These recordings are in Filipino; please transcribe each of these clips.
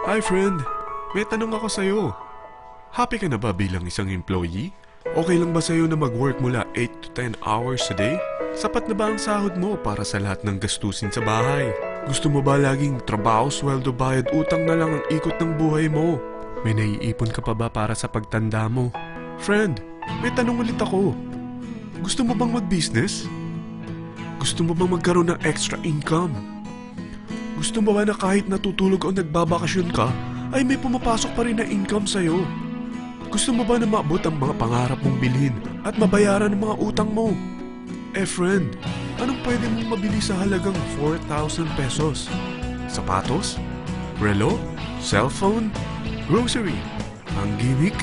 Hi friend, may tanong ako sa'yo. Happy ka na ba bilang isang employee? Okay lang ba sa'yo na mag-work mula 8 to 10 hours a day? Sapat na ba ang sahod mo para sa lahat ng gastusin sa bahay? Gusto mo ba laging trabaho, sweldo, bayad, utang na lang ang ikot ng buhay mo? May naiipon ka pa ba para sa pagtanda mo? Friend, may tanong ulit ako. Gusto mo bang mag-business? Gusto mo bang magkaroon ng extra income? Gusto mo ba na kahit natutulog o nagbabakasyon ka, ay may pumapasok pa rin na income sa'yo? Gusto mo ba na maabot ang mga pangarap mong bilhin at mabayaran ang mga utang mo? Friend, anong pwede mong mabili sa halagang 4,000 pesos? Sapatos? Relo? Cellphone? Grocery? Ang gimmick?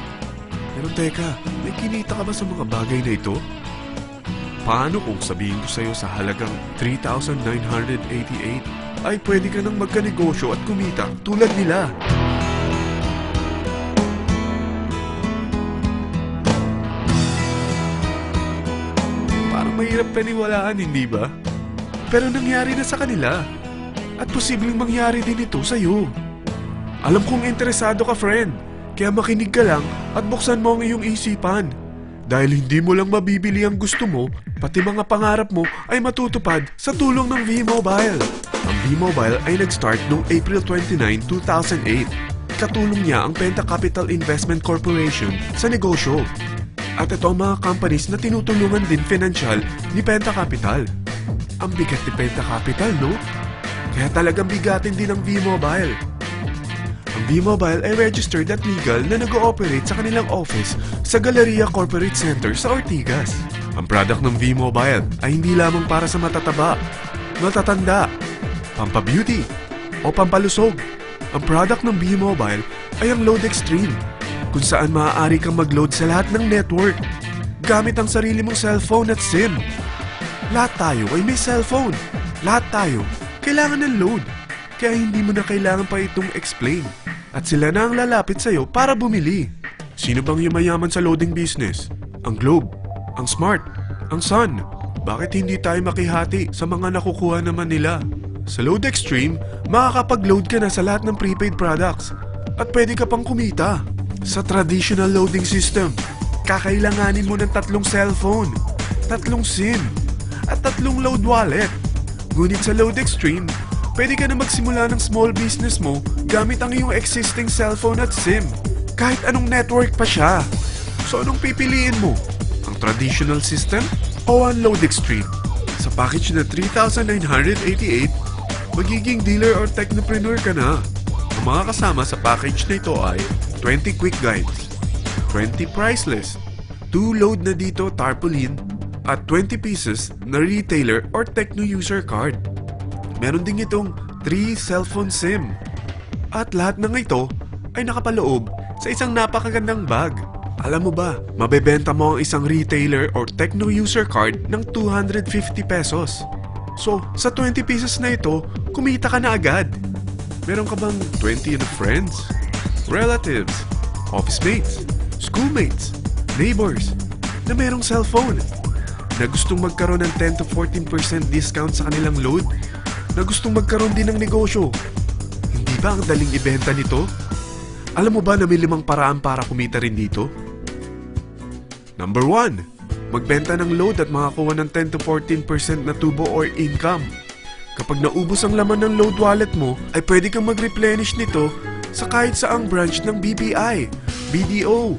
Pero teka, may kinita ka ba sa mga bagay na ito? Paano kung sabihin ko sa'yo sa halagang 3,988 ay pwede ka nang magkanegosyo at kumita tulad nila? Parang mahirap paniwalaan, hindi ba? Pero nangyari na sa kanila. At posibleng mangyari din ito sa'yo. Alam kong interesado ka, friend. Kaya makinig ka lang at buksan mo ang iyong isipan. Dahil hindi mo lang mabibili ang gusto mo, pati mga pangarap mo ay matutupad sa tulong ng V-Mobile. Ang V-Mobile ay nag-start noong April 29, 2008. Katulong niya ang Penta Capital Investment Corporation sa negosyo. At ito ang mga companies na tinutulungan din financial ni Penta Capital. Ang bigat ni Penta Capital, no? Kaya talagang bigatin din ang V-Mobile. Ang V-Mobile ay registered at legal na nag-ooperate sa kanilang office sa Galleria Corporate Center sa Ortigas. Ang product ng V-Mobile ay hindi lamang para sa matataba, matatanda, pampabeauty, o pampalusog. Ang product ng V-Mobile ay ang Load Extreme, kung saan maaari kang mag-load sa lahat ng network gamit ang sarili mong cellphone at SIM. Lahat tayo ay may cellphone. Lahat tayo kailangan ng load. Kaya hindi mo na kailangan pa itong explain. At sila na ang lalapit sa'yo para bumili. Sino bang yumayaman sa loading business? Ang Globe, ang Smart, ang Sun. Bakit hindi tayo makihati sa mga nakukuha naman nila? Sa Load Extreme, makakapag-load ka na sa lahat ng prepaid products. At pwede ka pang kumita. Sa traditional loading system, kakailanganin mo ng 3 cellphone, 3 SIM, at 3 load wallet. Ngunit sa Load Extreme, pwede ka na magsimula ng small business mo gamit ang iyong existing cellphone at SIM. Kahit anong network pa siya. So anong pipiliin mo? Ang traditional system o ang Load Extreme? Sa package na 3,988, magiging dealer or technopreneur ka na. Ang mga kasama sa package na ito ay 20 quick guides, 20 price list, 2 load na dito tarpaulin, at 20 pieces na retailer or techno user card. Meron din itong 3 cellphone SIM. At lahat ng ito ay nakapaloob sa isang napakagandang bag. Alam mo ba, mabebenta mo ang isang retailer or techno user card ng 250 pesos. So, sa 20 pieces na ito, kumita ka na agad. Meron ka bang 20 friends, relatives, office mates, schoolmates, neighbors na merong cellphone? Na gustong magkaroon ng 10 to 14% discount sa kanilang load? Na gustong magkaroon din ng negosyo? Hindi ba ang daling ibenta nito? Alam mo ba na may 5 paraan para kumita rin dito? Number 1. Magbenta ng load at makakuha ng 10 to 14% na tubo or income. Kapag naubos ang laman ng load wallet mo, ay pwede kang mag-replenish nito sa kahit saang branch ng BPI, BDO,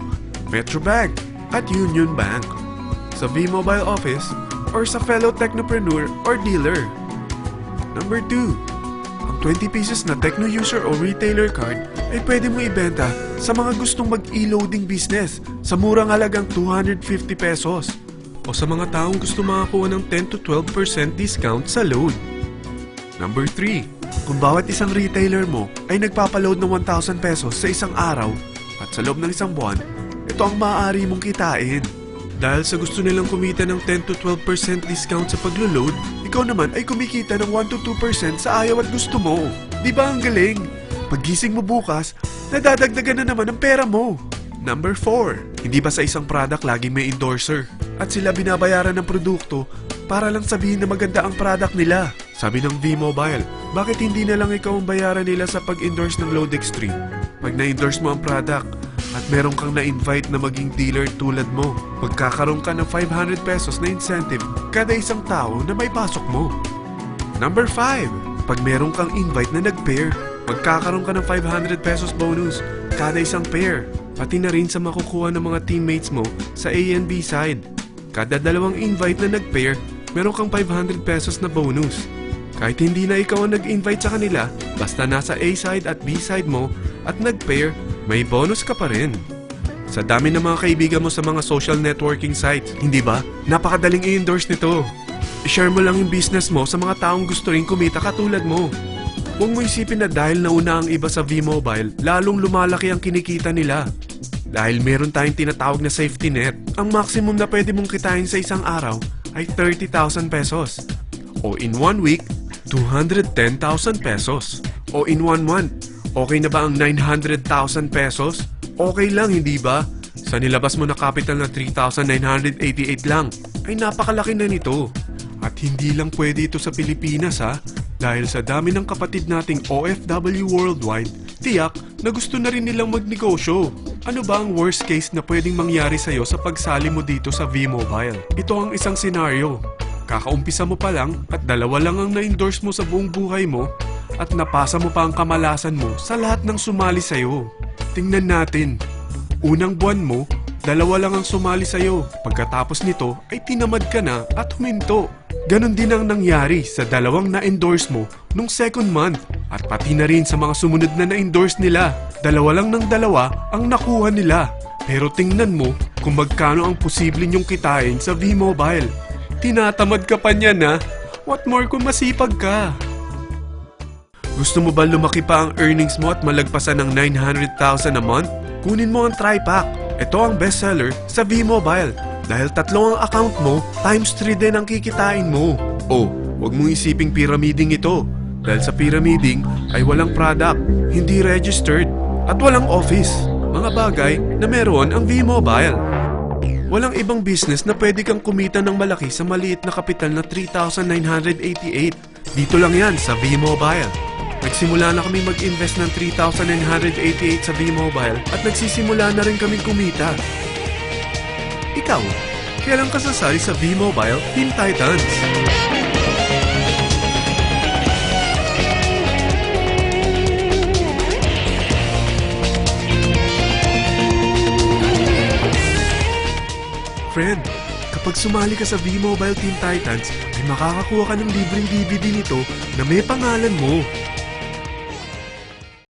Metrobank, at Union Bank, sa V-Mobile office, or sa fellow technopreneur or dealer. Number 2. Ang 20 pieces na techno user o retailer card ay pwede mo ibenta sa mga gustong mag-e-loading business sa murang halagang 250 pesos o sa mga taong gusto makakuha ng 10 to 12% discount sa load. Number 3. Kung bawat isang retailer mo ay nagpapaload ng 1,000 pesos sa isang araw at sa loob ng isang buwan, ito ang maaari mong kitain. Dahil sa gusto nilang kumita ng 10 to 12% discount sa paglo-load, ikaw naman ay kumikita ng 1 to 2% sa ayaw at gusto mo. Di ba ang galing? Paggising mo bukas, nadadagdagan na naman ang pera mo. Number 4. Hindi ba sa isang product laging may endorser? At sila binabayaran ng produkto para lang sabihin na maganda ang product nila. Sabi ng V-Mobile, Bakit hindi na lang ikaw ang bayaran nila sa pag-endorse ng Lode Extreme? Pag na-endorse mo ang product at meron kang na-invite na maging dealer tulad mo, magkakaroon ka ng 500 pesos na incentive kada isang tao na may pasok mo. Number 5. Pag meron kang invite na nag-pair, magkakaroon ka ng 500 pesos bonus kada isang pair. Pati na rin sa makukuha ng mga teammates mo sa A and B side. Kada dalawang invite na nag-pair, meron kang 500 pesos na bonus. Kahit hindi na ikaw ang nag-invite sa kanila, basta nasa A side at B side mo at nag-pair, may bonus ka pa rin. Sa dami ng mga kaibigan mo sa mga social networking sites, hindi ba? Napakadaling i-endorse nito. I-share mo lang yung business mo sa mga taong gusto rin kumita katulad mo. Huwag mo isipin na dahil nauna ang iba sa V-Mobile, lalong lumalaki ang kinikita nila. Dahil meron tayong tinatawag na safety net, ang maximum na pwede mong kitain sa isang araw ay 30,000 pesos. O in 1 week, 210,000 pesos. O in 1 month, okay na ba ang 900,000 pesos? Okay lang, hindi ba? Sa nilabas mo na capital na 3,988 lang, ay napakalaki na nito. At hindi lang pwede ito sa Pilipinas ha, dahil sa dami ng kapatid nating OFW worldwide, tiyak na gusto na rin nilang magnegosyo. Ano ba ang worst case na pwedeng mangyari sa'yo sa pagsali mo dito sa V-Mobile? Ito ang isang senaryo. Kakaumpisa mo pa lang at dalawa lang ang na-endorse mo sa buong buhay mo at napasa mo pa ang kamalasan mo sa lahat ng sumali sa'yo. Tingnan natin. Unang buwan mo, dalawa lang ang sumali sa'yo. Pagkatapos nito ay tinamad ka na at huminto. Ganon din ang nangyari sa dalawang na-endorse mo nung second month at pati na rin sa mga sumunod na na-endorse nila. Dalawa lang ng dalawa ang nakuha nila. Pero tingnan mo kung magkano ang posible nyong kitain sa V-Mobile. Tinatamad ka pa niyan ha? What more kung masipag ka? Gusto mo ba lumaki pa ang earnings mo at malagpasan ng 900,000 a month? Kunin mo ang TriPack. Ito ang bestseller sa V-Mobile. Dahil 3 ang account mo, times 3 din ang kikitain mo. Oh, huwag mong isiping pyramiding ito. Dahil sa pyramiding ay walang product, hindi registered, at walang office. Mga bagay na meron ang V-Mobile. Walang ibang business na pwede kang kumita ng malaki sa maliit na kapital na 3,988. Dito lang yan sa V-Mobile. Nagsimula na kami mag-invest ng 3,988 sa V-Mobile at nagsisimula na rin kami kumita. Ikaw, kailan ka sasali sa V-Mobile Teen Titans? Friend, kapag sumali ka sa V-Mobile Teen Titans, ay makakakuha ka ng libreng DVD nito na may pangalan mo.